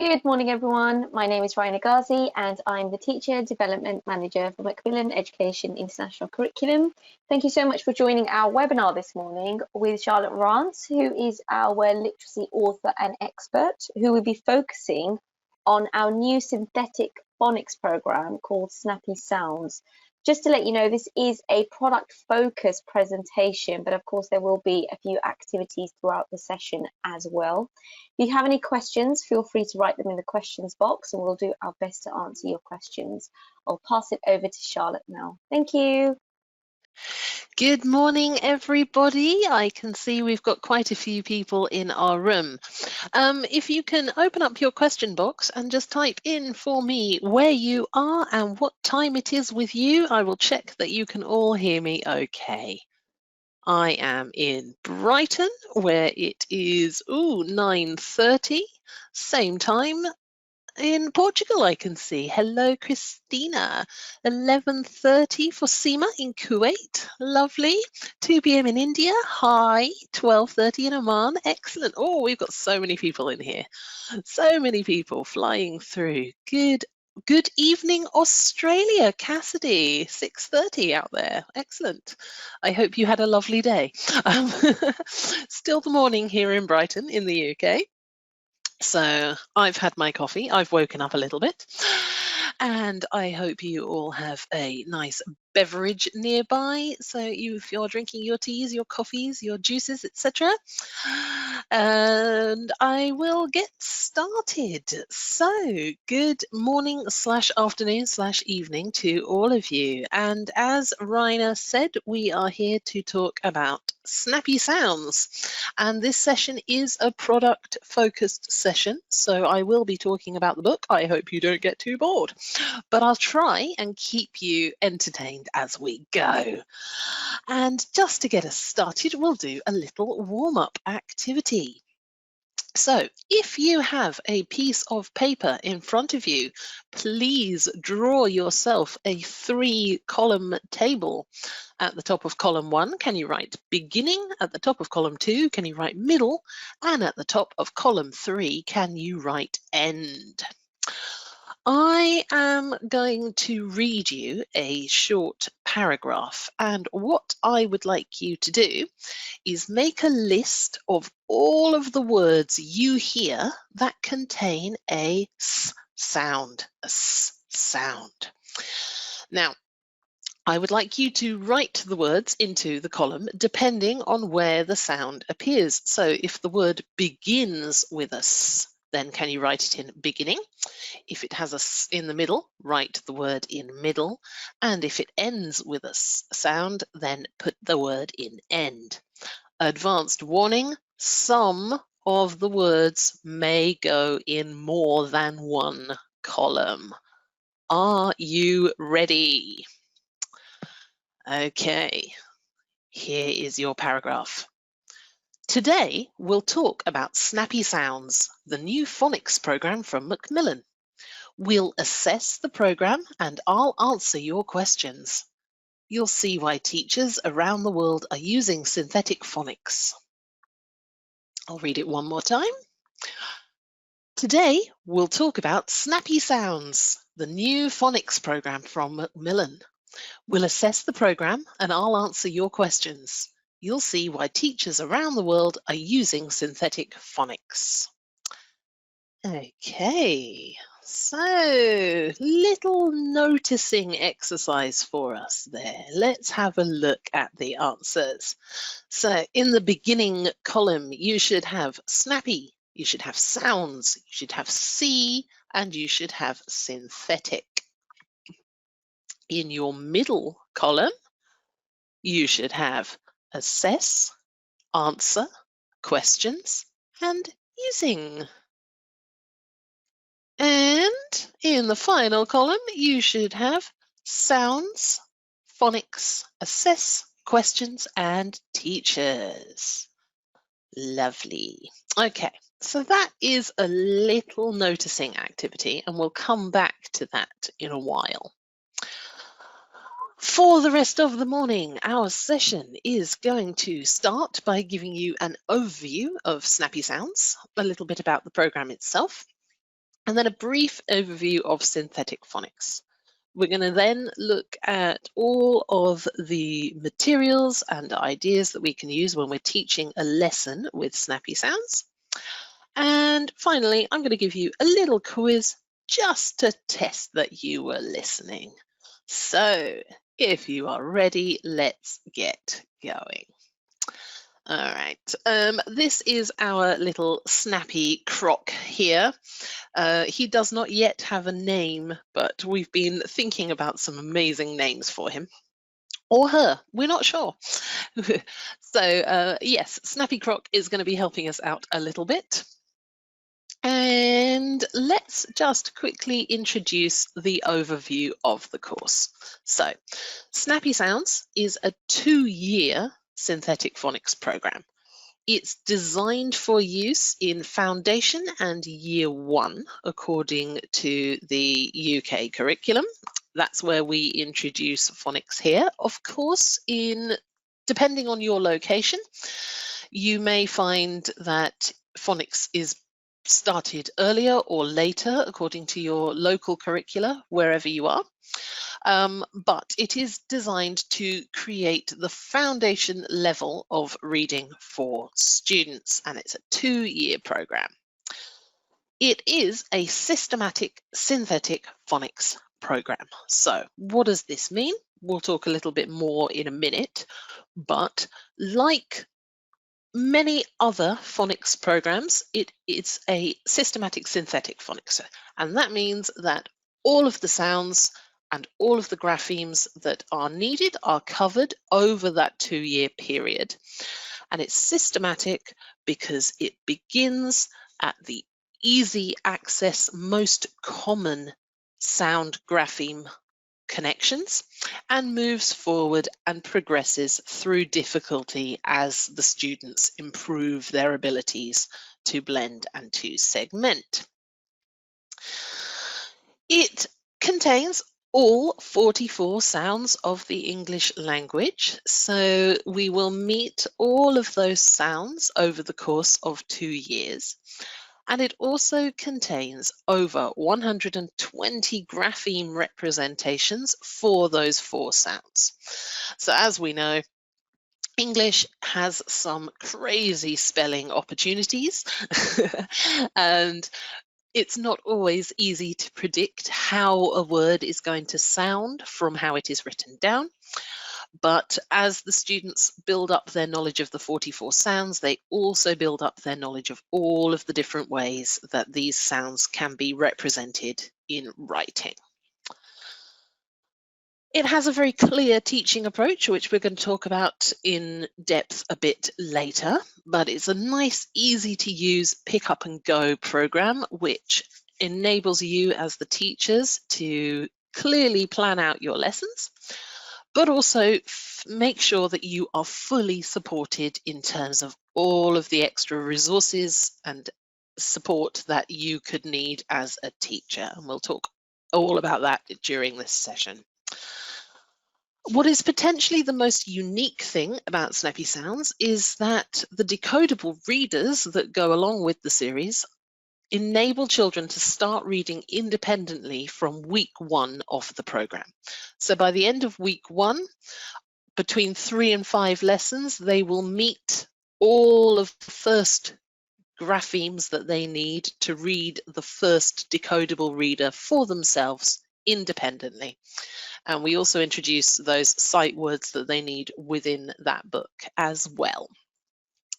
Good morning, everyone. My name is Ryan Agazi, and I'm the Teacher Development Manager for Macmillan Education International Curriculum. Thank you so much for joining our webinar this morning with Charlotte Rance, who is our literacy author and expert, who will be focusing on our new synthetic phonics program called Snappy Sounds. Just to let you know, this is a product-focused presentation, but of course there will be a few activities throughout the session as well. If you have any questions, feel free to write them in the questions box and we'll do our best to answer your questions. I'll pass it over to Charlotte now. Thank you. Good morning, everybody. I can see we've got quite a few people in our room. If you can open up your question box and just type in for me where you are and what time it is with you, I will check that you can all hear me okay. I am in Brighton, where it is 9:30, same time in Portugal, I can see. Hello, Christina. 11:30 for Seema in Kuwait. Lovely. 2 p.m. in India. Hi. 12:30 in Oman. Excellent. Oh, we've got so many people in here. So many people flying through. Good evening, Australia. Cassidy, 6:30 out there. Excellent. I hope you had a lovely day. Still the morning here in Brighton in the UK. So I've had my coffee, I've woken up a little bit, and I hope you all have a nice beverage nearby. So if you're drinking your teas, your coffees, your juices, etc. And I will get started. So good morning / afternoon / evening to all of you. And as Raina said, we are here to talk about Snappy Sounds. And this session is a product focused session. So I will be talking about the book. I hope you don't get too bored, but I'll try and keep you entertained as we go. And just to get us started, we'll do a little warm-up activity. So if you have a piece of paper in front of you, please draw yourself a 3-column table. At the top of column 1, can you write beginning? At the top of column 2, can you write middle? And at the top of column 3, can you write end? I am going to read you a short paragraph, and what I would like you to do is make a list of all of the words you hear that contain a S sound, a S sound. Now, I would like you to write the words into the column depending on where the sound appears. So if the word begins with a S, then can you write it in beginning? If it has a S in the middle, write the word in middle. And if it ends with a S sound, then put the word in end. Advanced warning, some of the words may go in more than one column. Are you ready? Okay, here is your paragraph. Today, we'll talk about Snappy Sounds, the new phonics program from Macmillan. We'll assess the program and I'll answer your questions. You'll see why teachers around the world are using synthetic phonics. I'll read it one more time. Today, we'll talk about Snappy Sounds, the new phonics program from Macmillan. We'll assess the program and I'll answer your questions. You'll see why teachers around the world are using synthetic phonics. Okay, so little noticing exercise for us there. Let's have a look at the answers. So in the beginning column, you should have snappy, you should have sounds, you should have C, and you should have synthetic. In your middle column, you should have assess, answer, questions, and using. And in the final column, you should have sounds, phonics, assess, questions, and teachers. Lovely. Okay, so that is a little noticing activity, and we'll come back to that in a while. For the rest of the morning, our session is going to start by giving you an overview of Snappy Sounds, a little bit about the program itself. and then a brief overview of synthetic phonics. We're going to then look at all of the materials and ideas that we can use when we're teaching a lesson with Snappy Sounds. And finally, I'm going to give you a little quiz just to test that you were listening. So if you are ready, let's get going. All right, this is our little Snappy Croc here. He does not yet have a name, but we've been thinking about some amazing names for him. Or her, we're not sure. So yes, Snappy Croc is going to be helping us out a little bit. And let's just quickly introduce the overview of the course. So Snappy Sounds is a 2-year synthetic phonics program. It's designed for use in Foundation and Year 1, according to the UK curriculum. That's where we introduce phonics here. Of course, depending on your location, you may find that phonics is started earlier or later, according to your local curricula, wherever you are. But it is designed to create the foundation level of reading for students, and it's a 2-year program. It is a systematic synthetic phonics program. So what does this mean? We'll talk a little bit more in a minute, but like many other phonics programs, it's a systematic synthetic phonics, and that means that all of the sounds and all of the graphemes that are needed are covered over that 2-year period. And it's systematic because it begins at the easy access, most common sound grapheme connections and moves forward and progresses through difficulty as the students improve their abilities to blend and to segment. It contains all 44 sounds of the English language, so we will meet all of those sounds over the course of 2 years. And it also contains over 120 grapheme representations for those 4 sounds. So as we know, English has some crazy spelling opportunities and it's not always easy to predict how a word is going to sound from how it is written down. But as the students build up their knowledge of the 44 sounds, they also build up their knowledge of all of the different ways that these sounds can be represented in writing. It has a very clear teaching approach, which we're going to talk about in depth a bit later, but it's a nice, easy to use pick up and go program, which enables you as the teachers to clearly plan out your lessons, but also make sure that you are fully supported in terms of all of the extra resources and support that you could need as a teacher. And we'll talk all about that during this session. What is potentially the most unique thing about Snappy Sounds is that the decodable readers that go along with the series enable children to start reading independently from week 1 of the program. So by the end of week 1, between 3 and 5 lessons, they will meet all of the first graphemes that they need to read the first decodable reader for themselves independently. And we also introduce those sight words that they need within that book as well.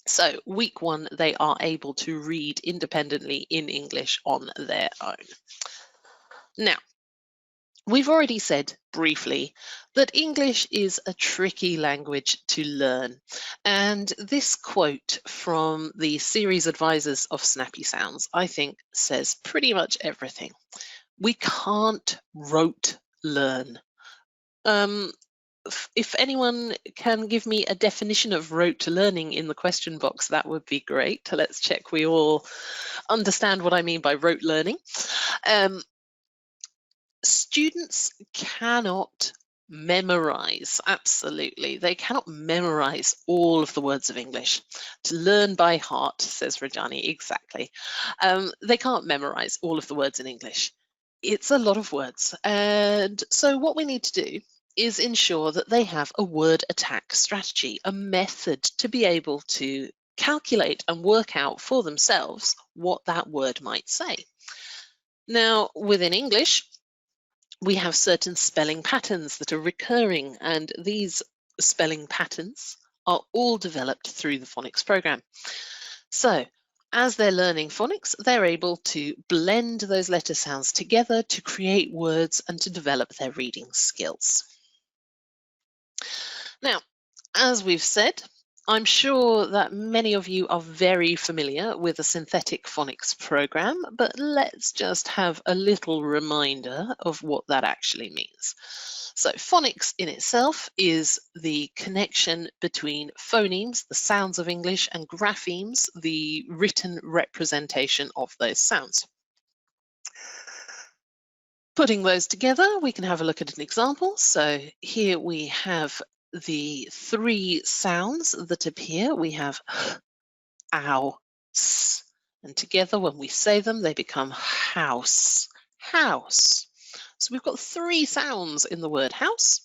So week 1, they are able to read independently in English on their own. Now, we've already said briefly that English is a tricky language to learn. And this quote from the series advisors of Snappy Sounds, I think, says pretty much everything. We can't rote learn. If anyone can give me a definition of rote learning in the question box, that would be great. Let's check we all understand what I mean by rote learning. Students cannot Memorize, absolutely. They cannot memorize all of the words of English. To learn by heart, says Rajani, exactly. They can't memorize all of the words in English. It's a lot of words. And so what we need to do is ensure that they have a word attack strategy, a method to be able to calculate and work out for themselves what that word might say. Now, within English, we have certain spelling patterns that are recurring, and these spelling patterns are all developed through the phonics program. So as they're learning phonics, they're able to blend those letter sounds together to create words and to develop their reading skills. Now, as we've said, I'm sure that many of you are very familiar with the synthetic phonics program, but let's just have a little reminder of what that actually means. So phonics in itself is the connection between phonemes, the sounds of English, and graphemes, the written representation of those sounds. Putting those together, we can have a look at an example. So here we have the three sounds that appear. We have ow, s, and together when we say them, they become house, house. So we've got three sounds in the word house.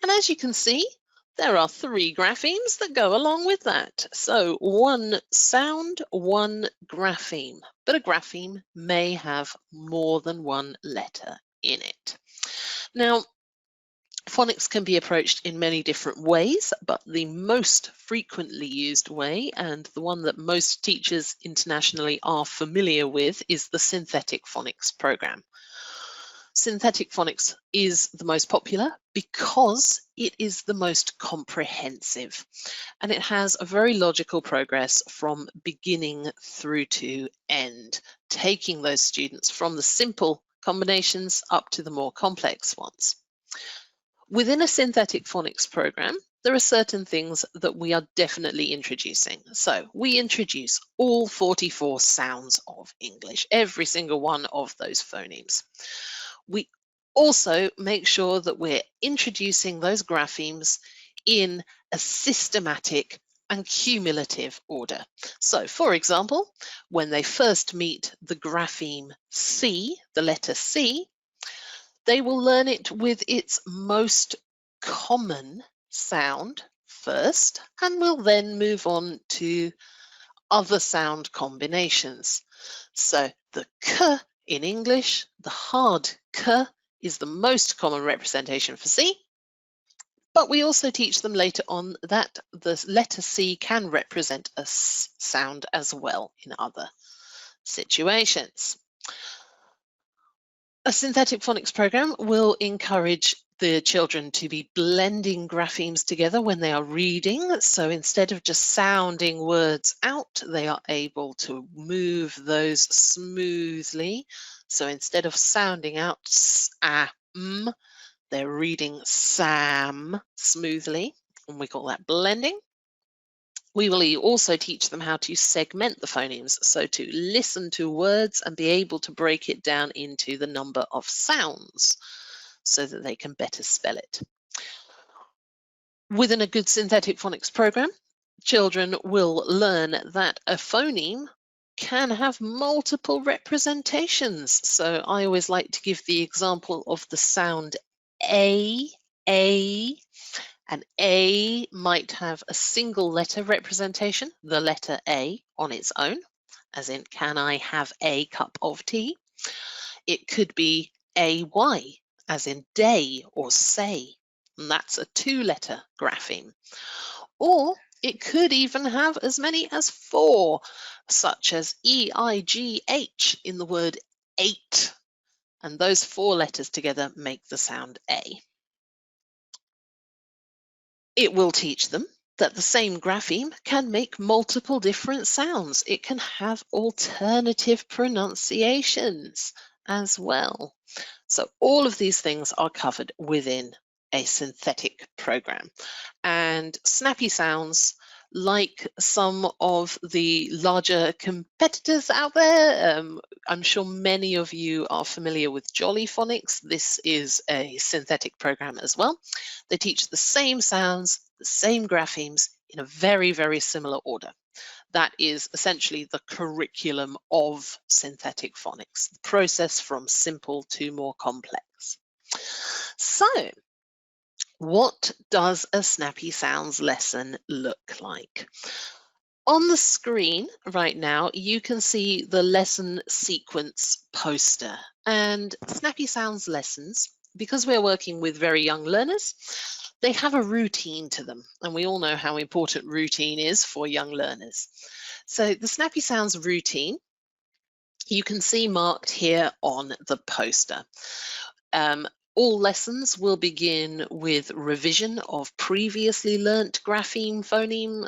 And as you can see, there are three graphemes that go along with that. So one sound, one grapheme, but a grapheme may have more than one letter in it. Now, phonics can be approached in many different ways, but the most frequently used way, and the one that most teachers internationally are familiar with, is the synthetic phonics program. Synthetic phonics is the most popular because it is the most comprehensive, and it has a very logical progress from beginning through to end, taking those students from the simple combinations up to the more complex ones. Within a synthetic phonics program, there are certain things that we are definitely introducing. So we introduce all 44 sounds of English, every single one of those phonemes. We also make sure that we're introducing those graphemes in a systematic and cumulative order. So, for example, when they first meet the grapheme C, the letter C, they will learn it with its most common sound first, and will then move on to other sound combinations. So the K in English, the hard K, is the most common representation for C, but we also teach them later on that the letter C can represent a S sound as well in other situations. A synthetic phonics program will encourage the children to be blending graphemes together when they are reading. So instead of just sounding words out, they are able to move those smoothly. So instead of sounding out s-a-m, they're reading sam smoothly, and we call that blending. We will also teach them how to segment the phonemes, so to listen to words and be able to break it down into the number of sounds so that they can better spell it. Within a good synthetic phonics program, children will learn that a phoneme can have multiple representations. So I always like to give the example of the sound A. An A might have a single letter representation, the letter A on its own, as in, can I have a cup of tea? It could be AY, as in day or say, and that's a two-letter grapheme. Or it could even have as many as four, such as EIGH in the word eight, and those four letters together make the sound A. It will teach them that the same grapheme can make multiple different sounds. It can have alternative pronunciations as well. So all of these things are covered within a synthetic program. And Snappy Sounds like some of the larger competitors out there, I'm sure many of you are familiar with Jolly Phonics. This is a synthetic program as well. They teach the same sounds, the same graphemes in a very, very similar order. That is essentially the curriculum of synthetic phonics, the process from simple to more complex. So, what does a Snappy Sounds lesson look like? On the screen right now, you can see the lesson sequence poster. And Snappy Sounds lessons, because we're working with very young learners, they have a routine to them. And we all know how important routine is for young learners. So the Snappy Sounds routine, you can see marked here on the poster. All lessons will begin with revision of previously learnt grapheme phoneme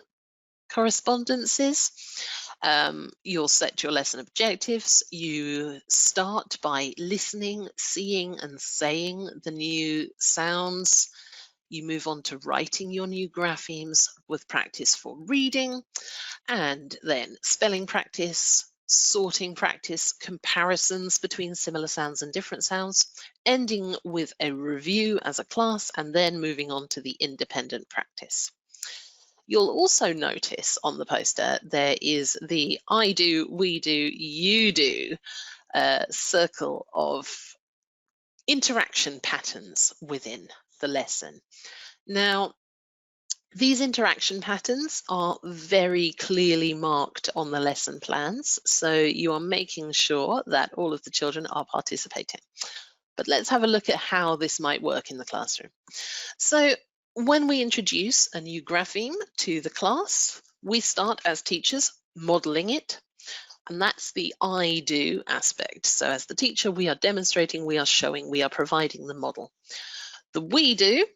correspondences. You'll set your lesson objectives. You start by listening, seeing and saying the new sounds. You move on to writing your new graphemes with practice for reading, and then spelling practice, sorting practice, comparisons between similar sounds and different sounds, ending with a review as a class, and then moving on to the independent practice. You'll also notice on the poster there is the I do, we do, you do circle of interaction patterns within the lesson. Now, these interaction patterns are very clearly marked on the lesson plans, so you are making sure that all of the children are participating. But let's have a look at how this might work in the classroom. So when we introduce a new grapheme to the class, we start as teachers modeling it, and that's the I do aspect. So as the teacher, we are demonstrating, we are showing, we are providing the model. The we do,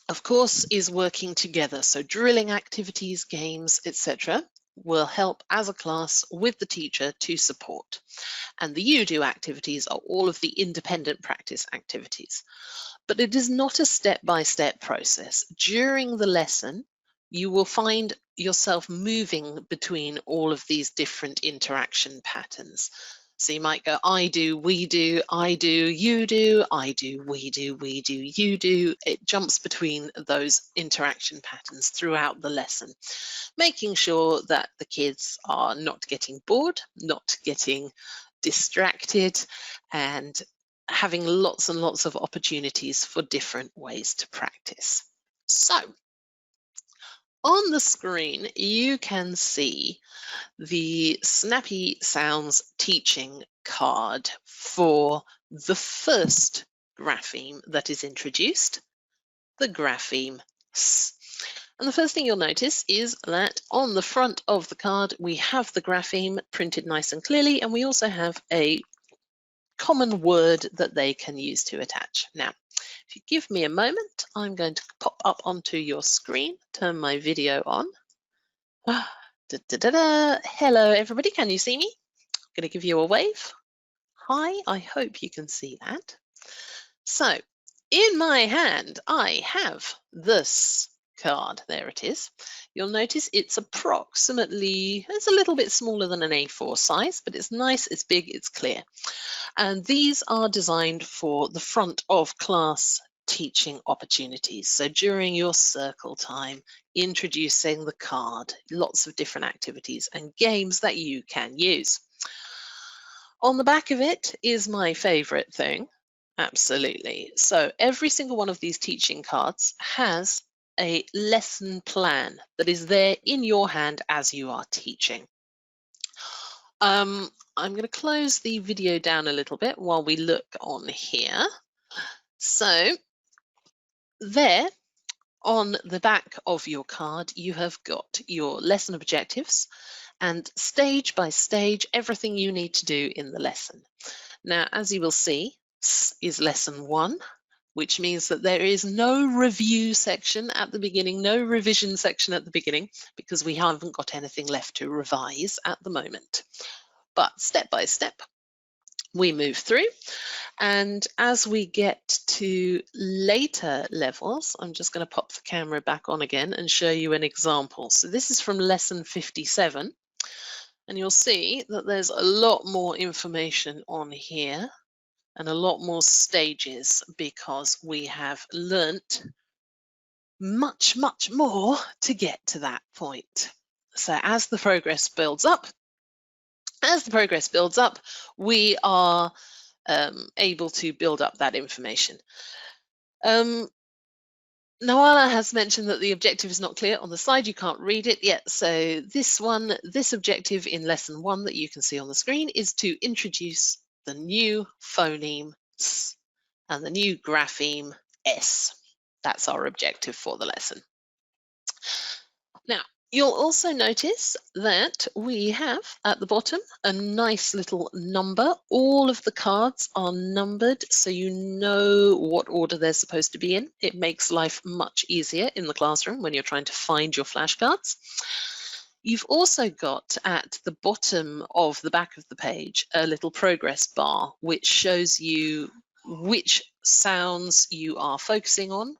of course, is working together. So drilling activities, games, etc. will help as a class with the teacher to support. And the you do activities are all of the independent practice activities. But it is not a step-by-step process. During the lesson, you will find yourself moving between all of these different interaction patterns. So you might go, I do, we do, I do, you do, I do, we do, you do. It jumps between those interaction patterns throughout the lesson, making sure that the kids are not getting bored, not getting distracted, and having lots and lots of opportunities for different ways to practice. So, on the screen, you can see the Snappy Sounds teaching card for the first grapheme that is introduced, the grapheme S. And the first thing you'll notice is that on the front of the card, we have the grapheme printed nice and clearly, and we also have a common word that they can use to attach. Now, if you give me a moment, I'm going to pop up onto your screen, turn my video on. Hello, everybody. Can you see me? I'm going to give you a wave. Hi, I hope you can see that. So, in my hand, I have this card. There it is. You'll notice it's approximately, it's a little bit smaller than an A4 size, but it's nice, it's big, it's clear. And these are designed for the front of class teaching opportunities. So during your circle time, introducing the card, lots of different activities and games that you can use. On the back of it is my favorite thing. Absolutely. So every single one of these teaching cards has a lesson plan that is there in your hand as you are teaching. I'm going to close the video down a little bit while we look on here. So there on the back of your card, you have got your lesson objectives and stage by stage, everything you need to do in the lesson. Now, as you will see, this is lesson 1, which means that there is no review section at the beginning, no revision section at the beginning, because we haven't got anything left to revise at the moment. But step by step, we move through. And as we get to later levels, I'm just going to pop the camera back on again and show you an example. So this is from lesson 57. And you'll see that there's a lot more information on here and a lot more stages because we have learnt much, much more to get to that point. So as the progress builds up, we are able to build up that information. Noala has mentioned that the objective is not clear on the slide. You can't read it yet. So this objective in lesson 1 that you can see on the screen is to introduce the new phoneme S and the new grapheme S. That's our objective for the lesson. Now, you'll also notice that we have at the bottom a nice little number. All of the cards are numbered so you know what order they're supposed to be in. It makes life much easier in the classroom when you're trying to find your flashcards. You've also got at the bottom of the back of the page a little progress bar which shows you which sounds you are focusing on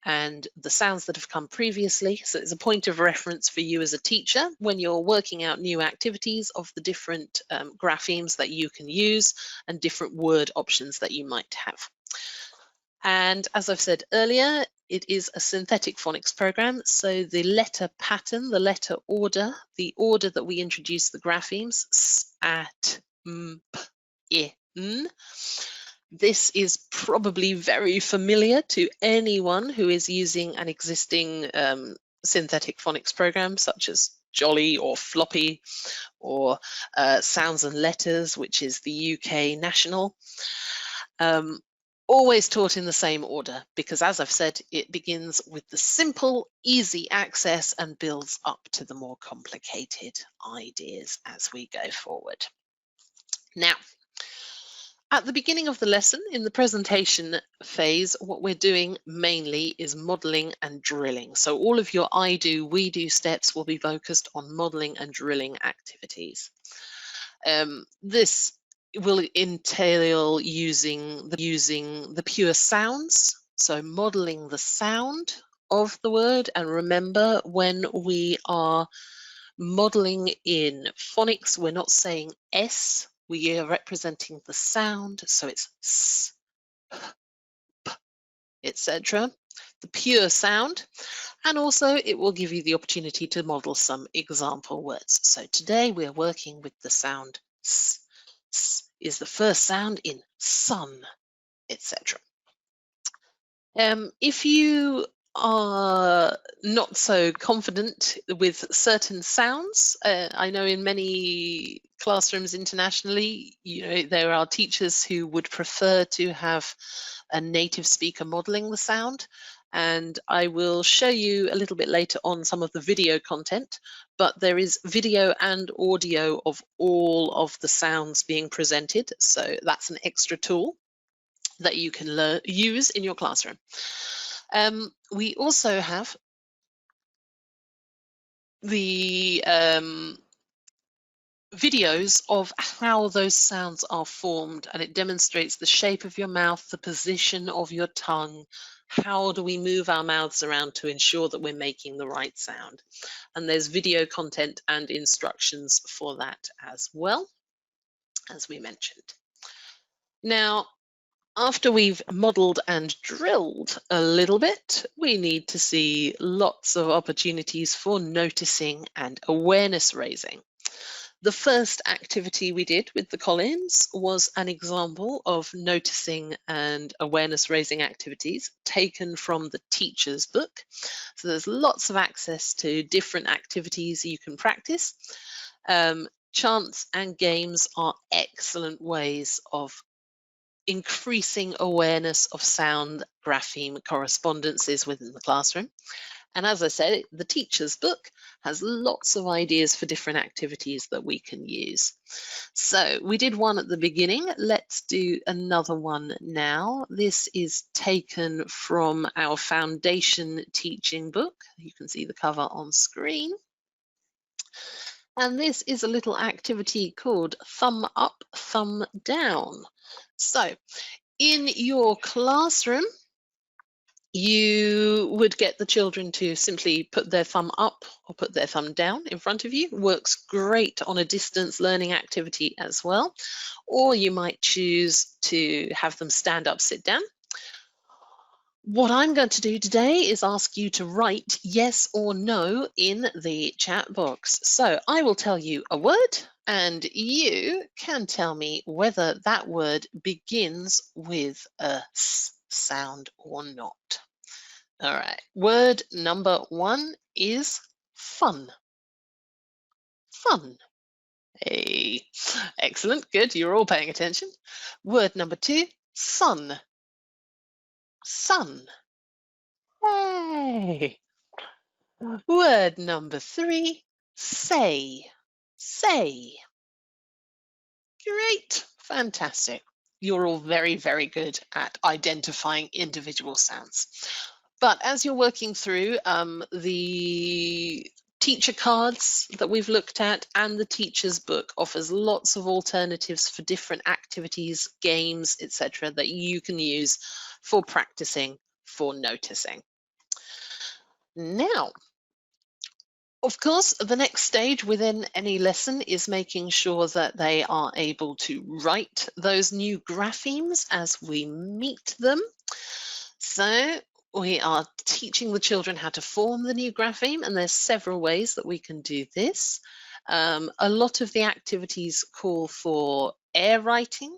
and the sounds that have come previously. So it's a point of reference for you as a teacher when you're working out new activities of the different graphemes that you can use and different word options that you might have. And as I've said earlier, it is a synthetic phonics program. So the letter pattern, the letter order, the order that we introduce the graphemes, s, at, m, p, I, n. This is probably very familiar to anyone who is using an existing synthetic phonics program such as Jolly or Floppy or Sounds and Letters, which is the UK national. Always taught in the same order because, as I've said, it begins with the simple, easy access and builds up to the more complicated ideas as we go forward. Now, at the beginning of the lesson, in the presentation phase, what we're doing mainly is modelling and drilling. So all of your I do, we do steps will be focused on modelling and drilling activities. This will entail using the pure sounds, so modelling the sound of the word. And remember, when we are modelling in phonics, we're not saying S, we are representing the sound, so it's S, P, etc. The pure sound. And also it will give you the opportunity to model some example words. So today we're working with the sound S. S is the first sound in sun, etc. If you are not so confident with certain sounds, I know in many classrooms internationally, there are teachers who would prefer to have a native speaker modeling the sound. And I will show you a little bit later on some of the video content, but there is video and audio of all of the sounds being presented. So that's an extra tool that you can use in your classroom. We also have the videos of how those sounds are formed, and it demonstrates the shape of your mouth, the position of your tongue, how do we move our mouths around to ensure that we're making the right sound. And there's video content and instructions for that as well, as we mentioned. Now, after we've modelled and drilled a little bit, we need to see lots of opportunities for noticing and awareness raising. The first activity we did with the Collins was an example of noticing and awareness raising activities taken from the teacher's book. So there's lots of access to different activities you can practice. Chants and games are excellent ways of increasing awareness of sound grapheme correspondences within the classroom. And as I said, the teacher's book has lots of ideas for different activities that we can use. So we did one at the beginning. Let's do another one now. This is taken from our foundation teaching book. You can see the cover on screen. And this is a little activity called thumb up, thumb down. So in your classroom, you would get the children to simply put their thumb up or put their thumb down in front of you. Works great on a distance learning activity as well. Or you might choose to have them stand up, sit down. What I'm going to do today is ask you to write yes or no in the chat box. So I will tell you a word and you can tell me whether that word begins with a S sound or not. All right, word number 1 is fun. Fun. Hey, excellent, good, you're all paying attention. Word number 2, sun. Sun. Hey. Word number 3, say. Say. Great, fantastic. You're all very, very good at identifying individual sounds. But as you're working through the teacher cards that we've looked at and the teacher's book offers lots of alternatives for different activities, games, etc. that you can use for practicing, for noticing. Now, of course, the next stage within any lesson is making sure that they are able to write those new graphemes as we meet them. So we are teaching the children how to form the new grapheme, and there's several ways that we can do this. A lot of the activities call for air writing.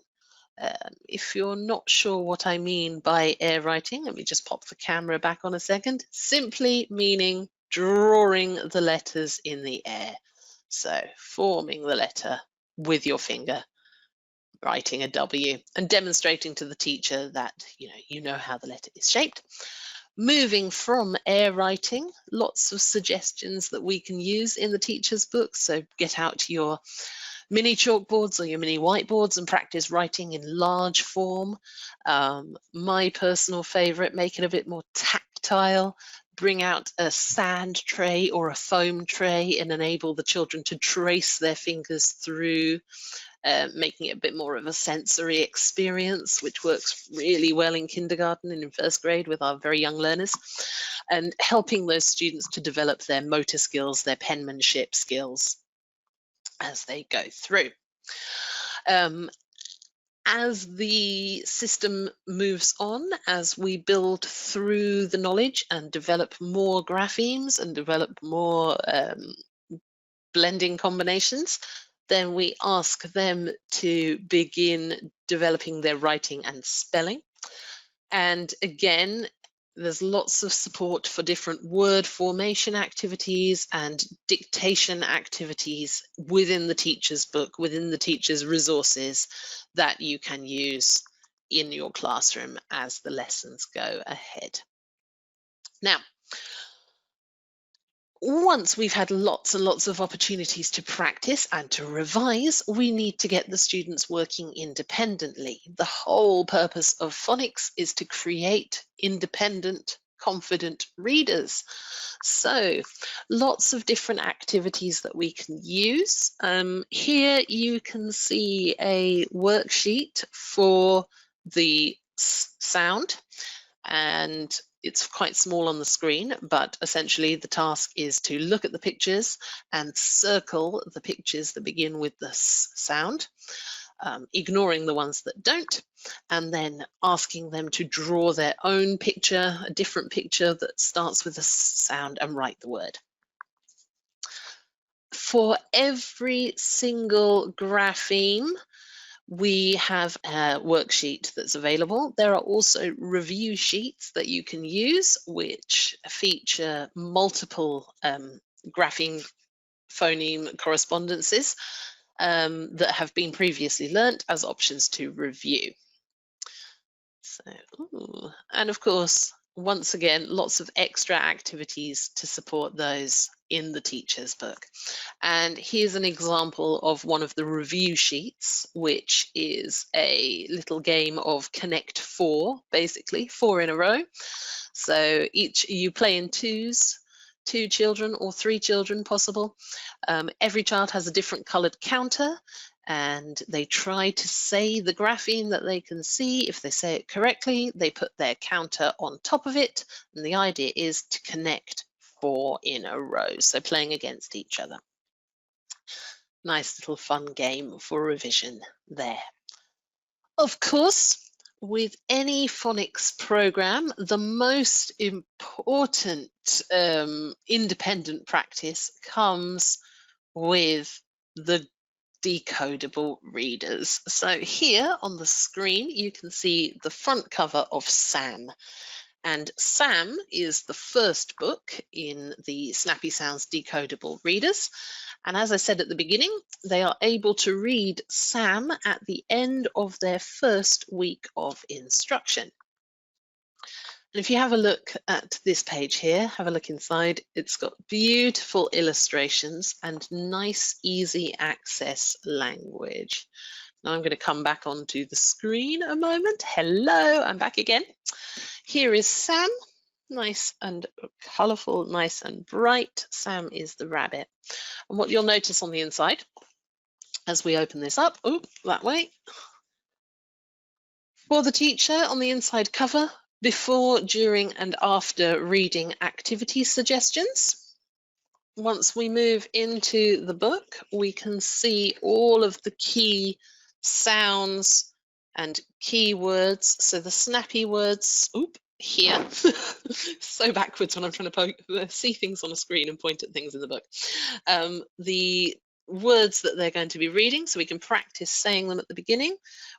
If you're not sure what I mean by air writing, let me just pop the camera back on a second. Simply meaning drawing the letters in the air. So forming the letter with your finger, writing a W, and demonstrating to the teacher that you know how the letter is shaped. Moving from air writing, lots of suggestions that we can use in the teacher's book. So get out your mini chalkboards or your mini whiteboards and practice writing in large form. My personal favorite, make it a bit more tactile. Bring out a sand tray or a foam tray and enable the children to trace their fingers through, making it a bit more of a sensory experience, which works really well in kindergarten and in first grade with our very young learners, and helping those students to develop their motor skills, their penmanship skills as they go through. As the system moves on, as we build through the knowledge and develop more graphemes and develop more blending combinations, then we ask them to begin developing their writing and spelling. And again, there's lots of support for different word formation activities and dictation activities within the teacher's book, within the teacher's resources that you can use in your classroom as the lessons go ahead. Now, once we've had lots and lots of opportunities to practice and to revise, we need to get the students working independently. The whole purpose of Phonics is to create independent, confident readers. So lots of different activities that we can use. Here you can see a worksheet for the sound, and it's quite small on the screen, but essentially the task is to look at the pictures and circle the pictures that begin with the S sound, ignoring the ones that don't, and then asking them to draw their own picture, a different picture that starts with the S sound, and write the word. For every single grapheme, we have a worksheet that's available. There are also review sheets that you can use, which feature multiple grapheme phoneme correspondences that have been previously learnt as options to review. So, and of course, once again, lots of extra activities to support those in the teacher's book. And here's an example of one of the review sheets, which is a little game of connect 4, basically 4 in a row. So you play in twos 2 children or 3 children possible. Every child has a different coloured counter, and they try to say the grapheme that they can see. If they say it correctly, they put their counter on top of it, and the idea is to connect 4 in a row, so playing against each other. Nice little fun game for revision there. Of course, with any phonics program, the most important independent practice comes with the decodable readers. So here on the screen, you can see the front cover of Sam. And Sam is the first book in the Snappy Sounds Decodable Readers. And as I said at the beginning, they are able to read Sam at the end of their first week of instruction. And if you have a look at this page here, have a look inside, it's got beautiful illustrations and nice, easy access language. Now I'm going to come back onto the screen a moment. Hello, I'm back again. Here is Sam, nice and colourful, nice and bright. Sam is the rabbit. And what you'll notice on the inside, as we open this up, that way, for the teacher on the inside cover, before, during and after reading activity suggestions. Once we move into the book, we can see all of the key sounds and keywords. So the snappy words, here, so backwards when I'm trying to see things on a screen and point at things in the book. The words that they're going to be reading, so we can practice saying them at the beginning.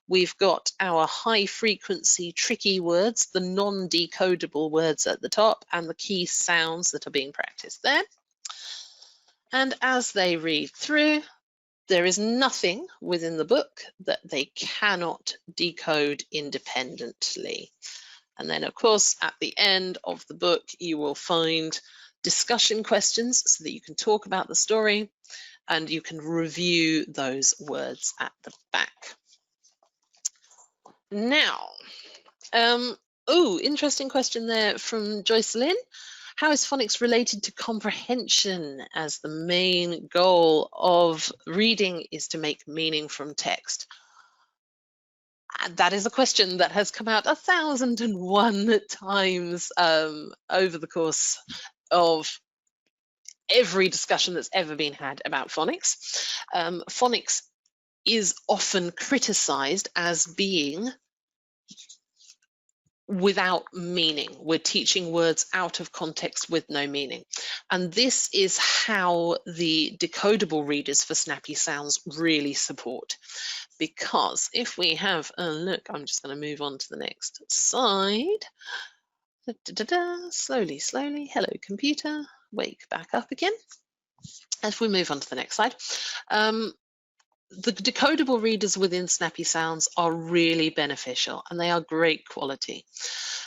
We've got our high frequency tricky words, the non-decodable words at the top, and the key sounds that are being practiced there. And as they read through, there is nothing within the book that they cannot decode independently. And then, of course, at the end of the book, you will find discussion questions so that you can talk about the story and you can review those words at the back. Now, interesting question there from Joycelyn. How is phonics related to comprehension, as the main goal of reading is to make meaning from text? That is a question that has come out 1,001 times over the course of every discussion that's ever been had about phonics. Phonics is often criticized as being without meaning. We're teaching words out of context with no meaning. And this is how the decodable readers for Snappy Sounds really support. Because if we have a look, I'm just going to move on to the next slide. Slowly, slowly. Hello, computer. Wake back up again. As we move on to the next slide. The decodable readers within Snappy Sounds are really beneficial and they are great quality.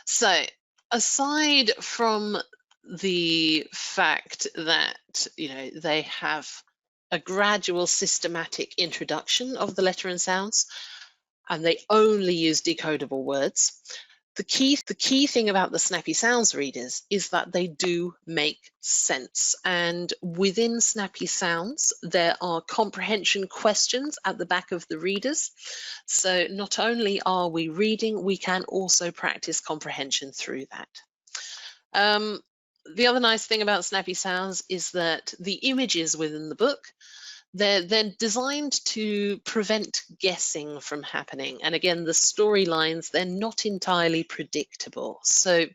So aside from the fact that, they have a gradual systematic introduction of the letter and sounds, and they only use decodable words, the key thing about the Snappy Sounds readers is that they do make sense. And within Snappy Sounds, there are comprehension questions at the back of the readers. So not only are we reading, we can also practice comprehension through that. The other nice thing about Snappy Sounds is that the images within the book, they're designed to prevent guessing from happening. And again, the storylines, they're not entirely predictable. So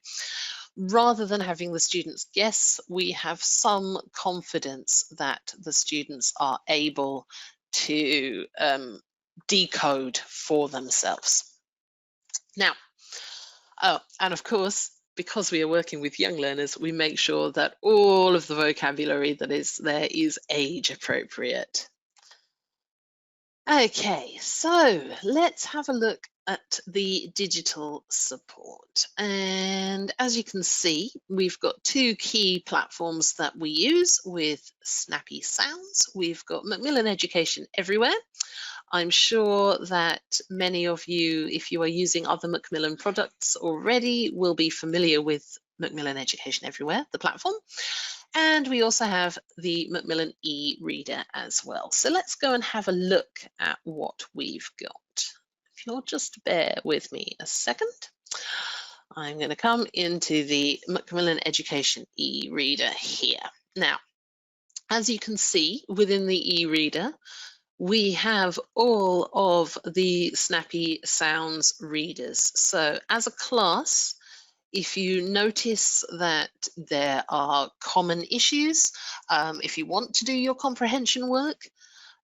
rather than having the students guess, we have some confidence that the students are able to decode for themselves. Now, and of course, because we are working with young learners, we make sure that all of the vocabulary that is there is age appropriate. Okay, so let's have a look at the digital support. And as you can see, we've got 2 key platforms that we use with Snappy Sounds. We've got Macmillan Education Everywhere. I'm sure that many of you, if you are using other Macmillan products already, will be familiar with Macmillan Education Everywhere, the platform. And we also have the Macmillan e-reader as well. So let's go and have a look at what we've got. If you'll just bear with me a second, I'm going to come into the Macmillan Education e-reader here. Now, as you can see within the e-reader, we have all of the Snappy Sounds readers. So as a class, if you notice that there are common issues, if you want to do your comprehension work,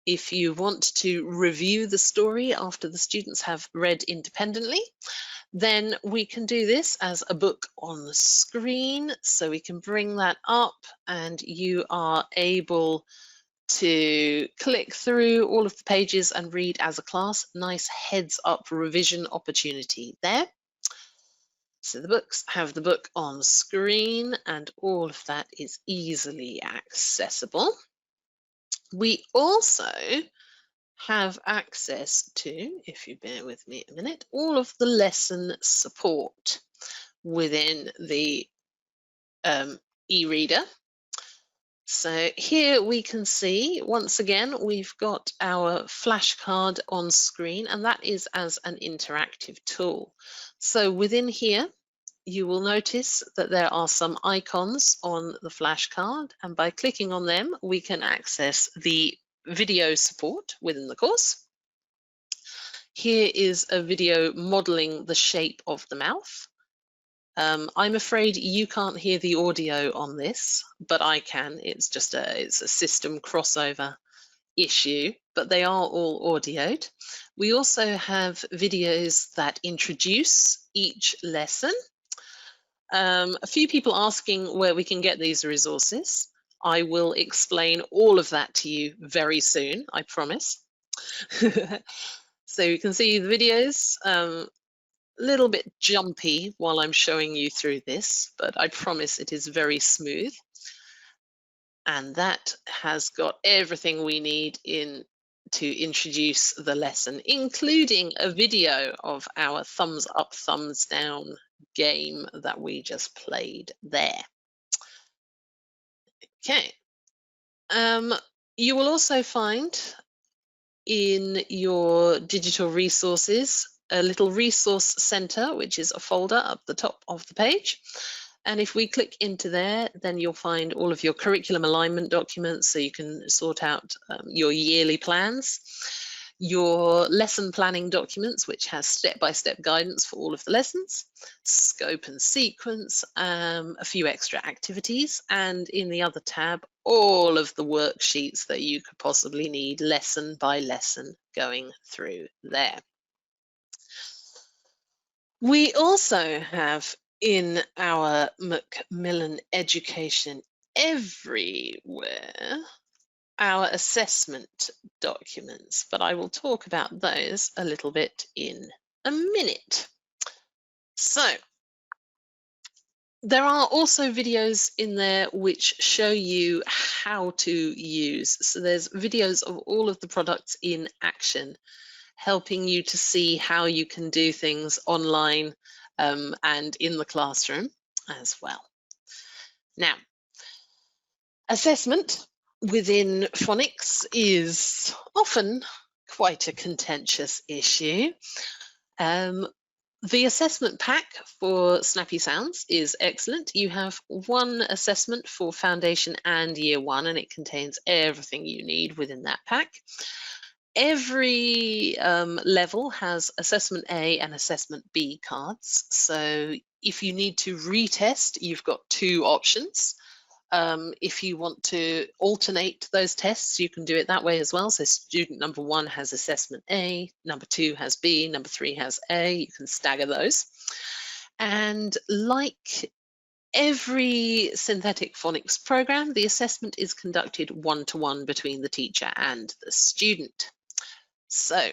if you want to review the story after the students have read independently, then we can do this as a book on the screen. So we can bring that up and you are able to click through all of the pages and read as a class. Nice heads up revision opportunity there. So the books have the book on screen and all of that is easily accessible. We also have access to, if you bear with me a minute, all of the lesson support within the e-reader. So here we can see, once again, we've got our flashcard on screen, and that is as an interactive tool. So within here, you will notice that there are some icons on the flashcard, and by clicking on them, we can access the video support within the course. Here is a video modeling the shape of the mouth. I'm afraid you can't hear the audio on this, but I can. It's a system crossover issue, but they are all audioed. We also have videos that introduce each lesson. A few people asking where we can get these resources. I will explain all of that to you very soon, I promise. So you can see the videos. Little bit jumpy while I'm showing you through this, but I promise it is very smooth. And that has got everything we need in to introduce the lesson, including a video of our thumbs up, thumbs down game that we just played there. Okay. You will also find in your digital resources a little resource center, which is a folder up the top of the page. And if we click into there, then you'll find all of your curriculum alignment documents, so you can sort out your yearly plans, your lesson planning documents, which has step-by-step guidance for all of the lessons, scope and sequence, a few extra activities, and in the other tab, all of the worksheets that you could possibly need lesson by lesson going through there. We also have in our Macmillan Education Everywhere our assessment documents, but I will talk about those a little bit in a minute. So there are also videos in there which show you how to use. So there's videos of all of the products in action, helping you to see how you can do things online and in the classroom as well. Now, assessment within phonics is often quite a contentious issue. The assessment pack for Snappy Sounds is excellent. You have one assessment for Foundation and Year 1, and it contains everything you need within that pack. Every level has Assessment A and Assessment B cards. So if you need to retest, you've got two options. If you want to alternate those tests, you can do it that way as well. So student number 1 has Assessment A, number 2 has B, number 3 has A. You can stagger those. And like every synthetic phonics program, the assessment is conducted one-to-one between the teacher and the student. So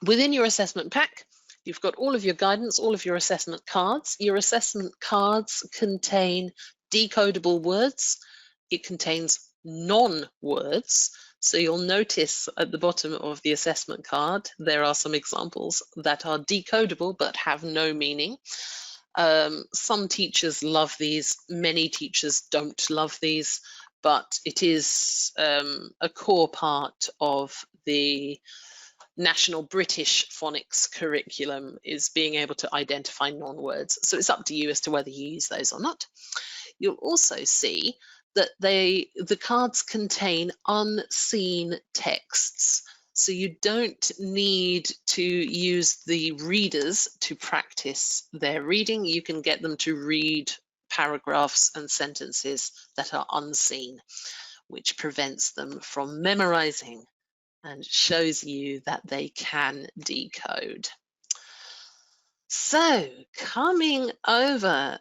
within your assessment pack, you've got all of your guidance, all of your assessment cards. Your assessment cards contain decodable words. It contains non-words. So you'll notice at the bottom of the assessment card, there are some examples that are decodable but have no meaning. Some teachers love these, many teachers don't love these, but it is a core part of the National British Phonics curriculum, is being able to identify non-words. So it's up to you as to whether you use those or not. You'll also see that the cards contain unseen texts. So you don't need to use the readers to practice their reading. You can get them to read paragraphs and sentences that are unseen, which prevents them from memorizing and shows you that they can decode. So coming over,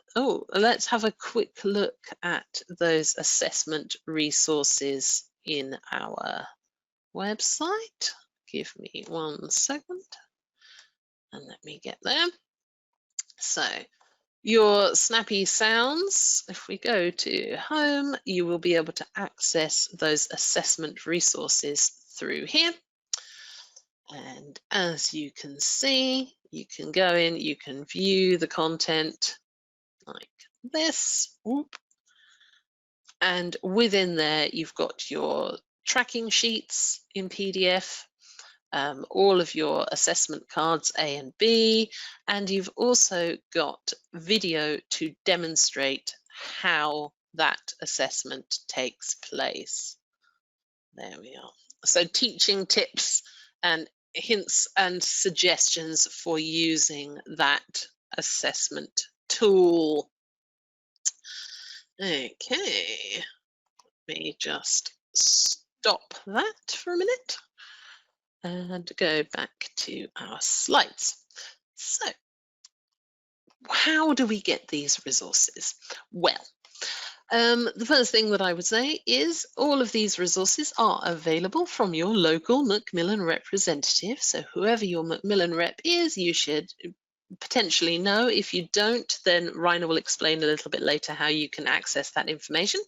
let's have a quick look at those assessment resources in our website. Give me 1 second and let me get there. So your Snappy Sounds, if we go to home, you will be able to access those assessment resources through here. And as you can see, you can go in, you can view the content like this. Whoop. And within there, you've got your tracking sheets in PDF, all of your assessment cards A and B, and you've also got video to demonstrate how that assessment takes place. There we are. So teaching tips and hints and suggestions for using that assessment tool. Okay, let me just stop that for a minute and go back to our slides. So, how do we get these resources? Well, the first thing that I would say is all of these resources are available from your local Macmillan representative. So whoever your Macmillan rep is, you should potentially know. If you don't, then Rainer will explain a little bit later how you can access that information.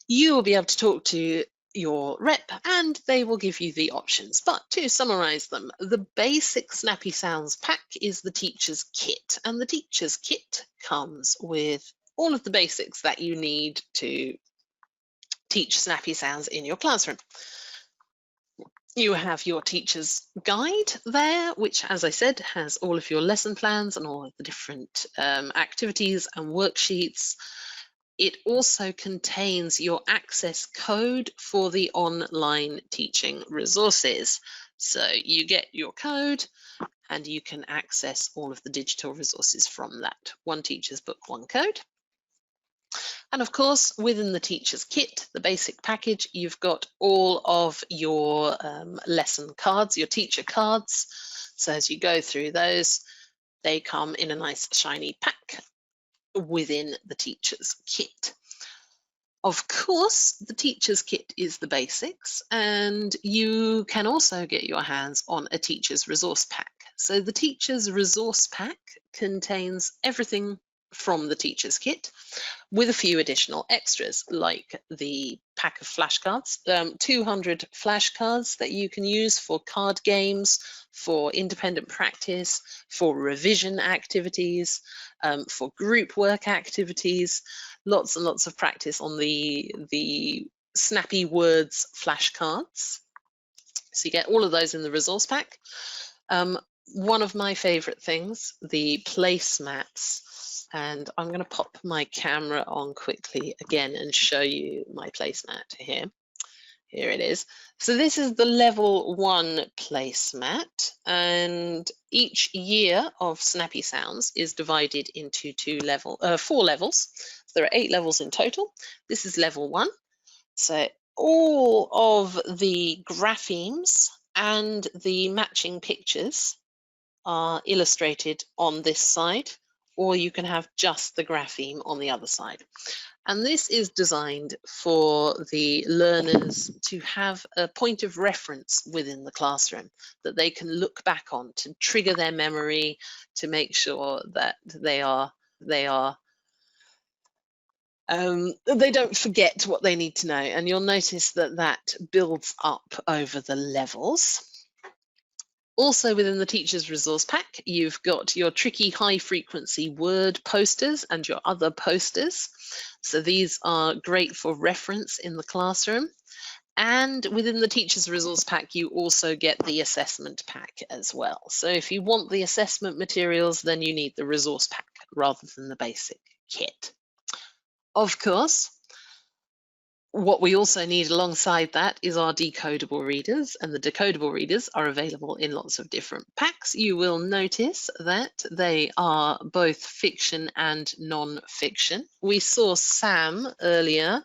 You will be able to talk to your rep and they will give you the options. But to summarize them, the basic Snappy Sounds pack is the teacher's kit, and the teacher's kit comes with all of the basics that you need to teach Snappy Sounds in your classroom. You have your teacher's guide there, which, as I said, has all of your lesson plans and all of the different activities and worksheets. It also contains your access code for the online teaching resources. So you get your code and you can access all of the digital resources from that. One teacher's book, one code. And of course, within the teacher's kit, the basic package, you've got all of your lesson cards, your teacher cards. So as you go through those, they come in a nice shiny pack within the teacher's kit. Of course, the teacher's kit is the basics, and you can also get your hands on a teacher's resource pack. So the teacher's resource pack contains everything from the teacher's kit, with a few additional extras, like the pack of flashcards, 200 flashcards that you can use for card games, for independent practice, for revision activities, for group work activities, lots and lots of practice on the Snappy Words flashcards. So you get all of those in the resource pack. One of my favorite things, the placemats. And I'm going to pop my camera on quickly again and show you my placemat here. Here it is. So this is the level 1 placemat, and each year of Snappy Sounds is divided into 4 levels. So there are 8 levels in total. This is level 1. So all of the graphemes and the matching pictures are illustrated on this side, or you can have just the grapheme on the other side. And this is designed for the learners to have a point of reference within the classroom that they can look back on to trigger their memory, to make sure that they don't forget what they need to know. And you'll notice that that builds up over the levels. Also within the Teacher's Resource Pack, you've got your tricky high frequency word posters and your other posters. So these are great for reference in the classroom. And within the Teacher's Resource Pack, you also get the assessment pack as well. So if you want the assessment materials, then you need the resource pack rather than the basic kit. Of course, what we also need alongside that is our decodable readers, and the decodable readers are available in lots of different packs. You will notice that they are both fiction and non-fiction. We saw Sam earlier.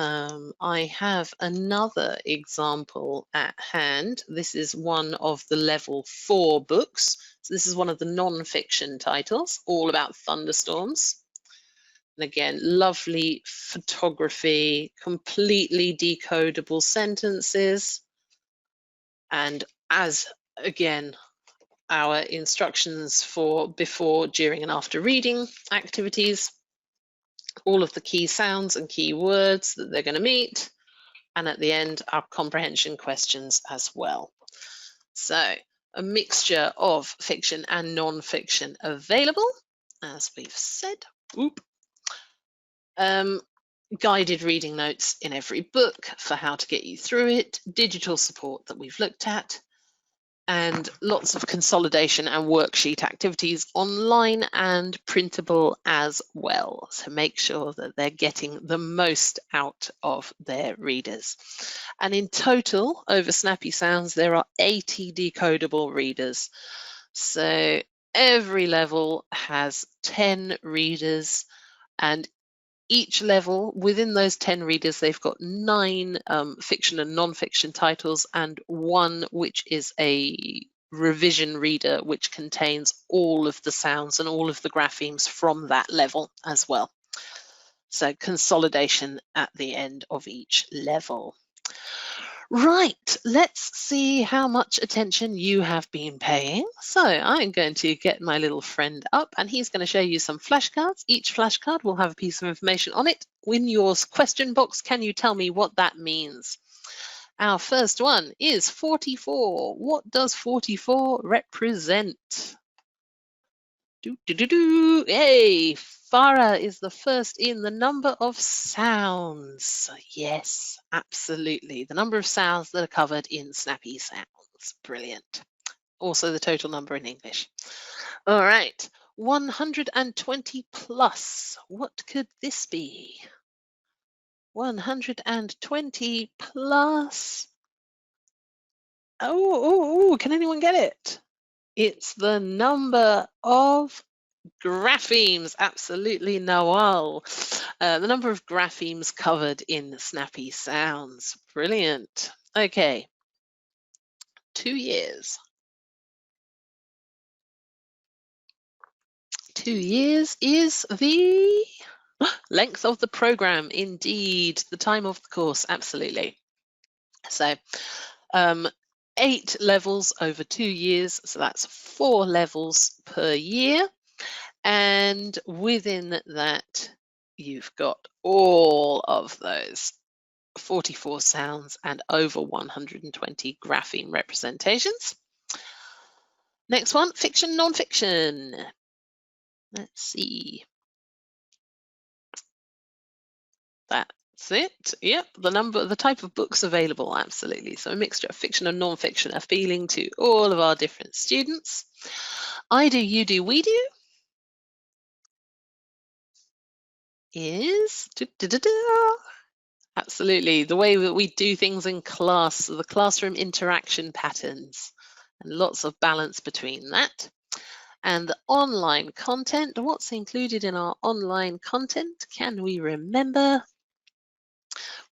I have another example at hand. This is one of the level 4 books. So this is one of the non-fiction titles, all about thunderstorms. And again, lovely photography, completely decodable sentences. And as, again, our instructions for before, during, and after reading activities, all of the key sounds and key words that they're going to meet. And at the end, our comprehension questions as well. So a mixture of fiction and non-fiction available, as we've said. Oop. Guided reading notes in every book for how to get you through it, digital support that we've looked at, and lots of consolidation and worksheet activities online and printable as well. So make sure that they're getting the most out of their readers. And in total, over Snappy Sounds, there are 80 decodable readers. So every level has 10 readers, and each level, within those 10 readers, they've got 9 fiction and non-fiction titles, and 1 which is a revision reader, which contains all of the sounds and all of the graphemes from that level as well. So consolidation at the end of each level. Right, let's see how much attention you have been paying. So I'm going to get my little friend up, and he's going to show you some flashcards. Each flashcard will have a piece of information on it. In your question box, can you tell me what that means? Our first one is 44. What does 44 represent? Hey, Farah is the first in the number of sounds. Yes, absolutely. The number of sounds that are covered in Snappy Sounds. Brilliant. Also the total number in English. All right, 120 plus. What could this be? 120 plus. Oh, can anyone get it? It's the number of graphemes. Absolutely, Noel. The number of graphemes covered in Snappy Sounds. Brilliant. Okay. 2 years. 2 years is the length of the program. Indeed. The time of the course. Absolutely. So 8 levels over 2 years. So that's 4 levels per year. And within that, you've got all of those 44 sounds and over 120 grapheme representations. Next one, fiction, non-fiction. Let's see. That's it. Yep, the type of books available, absolutely. So a mixture of fiction and non-fiction, appealing to all of our different students. I do, you do, we do is absolutely the way that we do things in class, the classroom interaction patterns, and lots of balance between that. And the online content, what's included in our online content? Can we remember?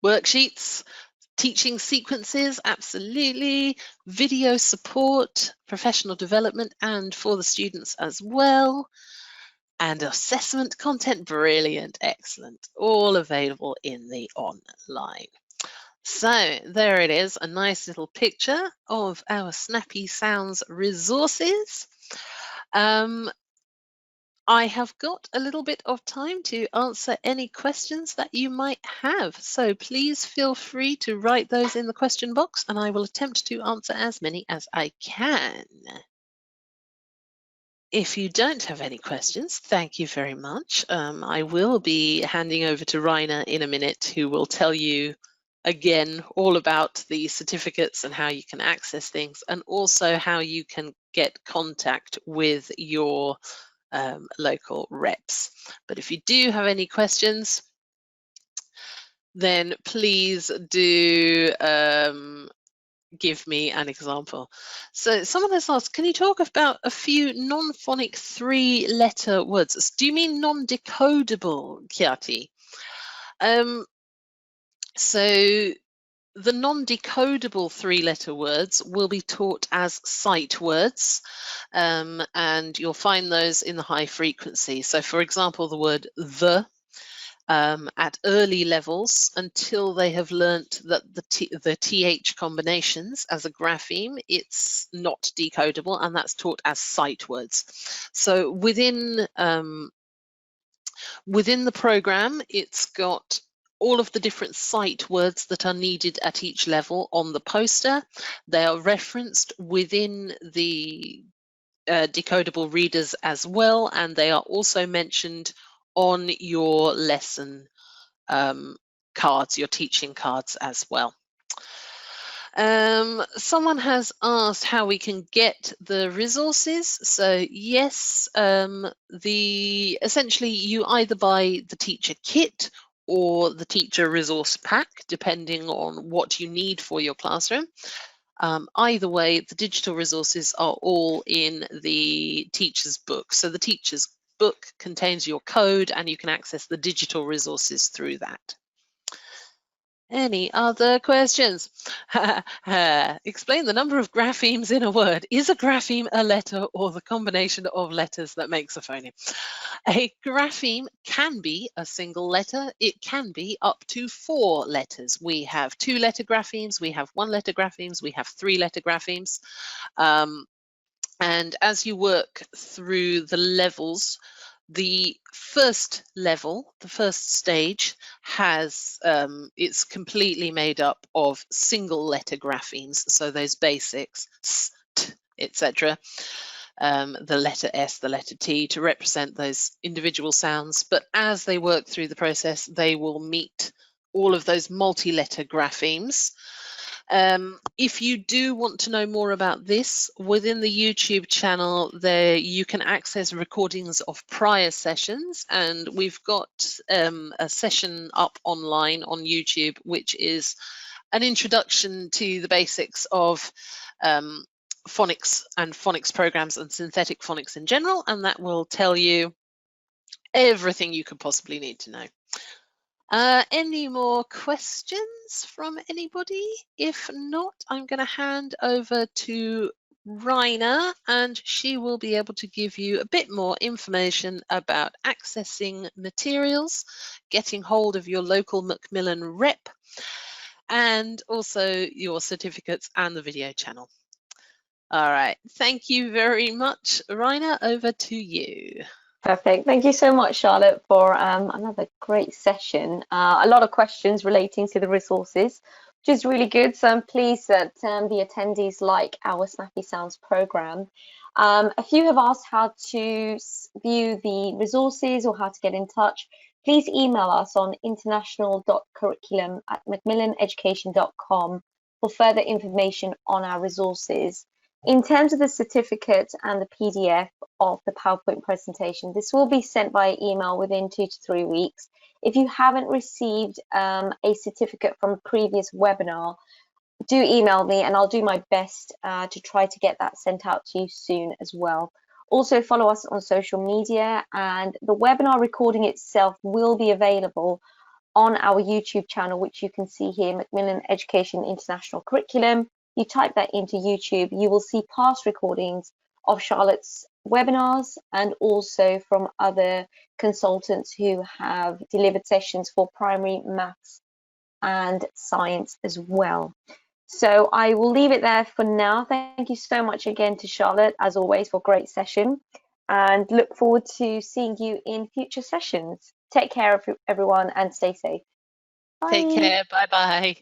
Worksheets, teaching sequences, absolutely. Video support, professional development, and for the students as well. And assessment content, brilliant, excellent. All available in the online. So there it is, a nice little picture of our Snappy Sounds resources. I have got a little bit of time to answer any questions that you might have. So please feel free to write those in the question box and I will attempt to answer as many as I can. If you don't have any questions, thank you very much. I will be handing over to Rainer in a minute, who will tell you again all about the certificates and how you can access things, and also how you can get contact with your local reps. But if you do have any questions, then please do give me an example. So someone has asked, can you talk about a few non-phonic 3-letter words? Do you mean non-decodable, Kiati? So the non-decodable 3-letter words will be taught as sight words, and you'll find those in the high frequency. So for example, the word the, at early levels, until they have learnt that the TH combinations as a grapheme, it's not decodable, and that's taught as sight words. So within the program, it's got all of the different sight words that are needed at each level on the poster. They are referenced within the decodable readers as well, and they are also mentioned on your lesson cards, your teaching cards as well. Someone has asked how we can get the resources. So yes, essentially you either buy the teacher kit or the teacher resource pack, depending on what you need for your classroom. Either way, the digital resources are all in the teacher's book. So the teacher's book contains your code and you can access the digital resources through that. Any other questions? Explain the number of graphemes in a word. Is a grapheme a letter or the combination of letters that makes a phoneme? A grapheme can be a single letter. It can be up to 4 letters. We have 2-letter graphemes, we have 1-letter graphemes, we have 3-letter graphemes. And as you work through the levels, the first level, the first stage, has it's completely made up of single letter graphemes, so those basics, st, etc. The letter S, the letter T, to represent those individual sounds. But as they work through the process, they will meet all of those multi-letter graphemes. If you do want to know more about this, within the YouTube channel there you can access recordings of prior sessions, and we've got a session up online on YouTube which is an introduction to the basics of phonics and phonics programs and synthetic phonics in general, and that will tell you everything you could possibly need to know. Any more questions from anybody? If not, I'm going to hand over to Rainer, and she will be able to give you a bit more information about accessing materials, getting hold of your local Macmillan rep, and also your certificates and the video channel. All right, thank you very much. Rainer, over to you. Perfect. Thank you so much, Charlotte, for another great session. A lot of questions relating to the resources, which is really good. So I'm pleased that the attendees like our Snappy Sounds program. A few have asked how to view the resources or how to get in touch. Please email us on international.curriculum@macmillaneducation.com for further information on our resources. In terms of the certificate and the PDF of the PowerPoint presentation, this will be sent by email within 2 to 3 weeks. If you haven't received a certificate from a previous webinar, do email me and I'll do my best to try to get that sent out to you soon as well. Also follow us on social media, and the webinar recording itself will be available on our YouTube channel, which you can see here, Macmillan Education International Curriculum. You type that into YouTube, you will see past recordings of Charlotte's webinars and also from other consultants who have delivered sessions for primary maths and science as well. So I will leave it there for now. Thank you so much again to Charlotte, as always, for a great session. and look forward to seeing you in future sessions. Take care, everyone, and stay safe. Bye. Take care. Bye bye.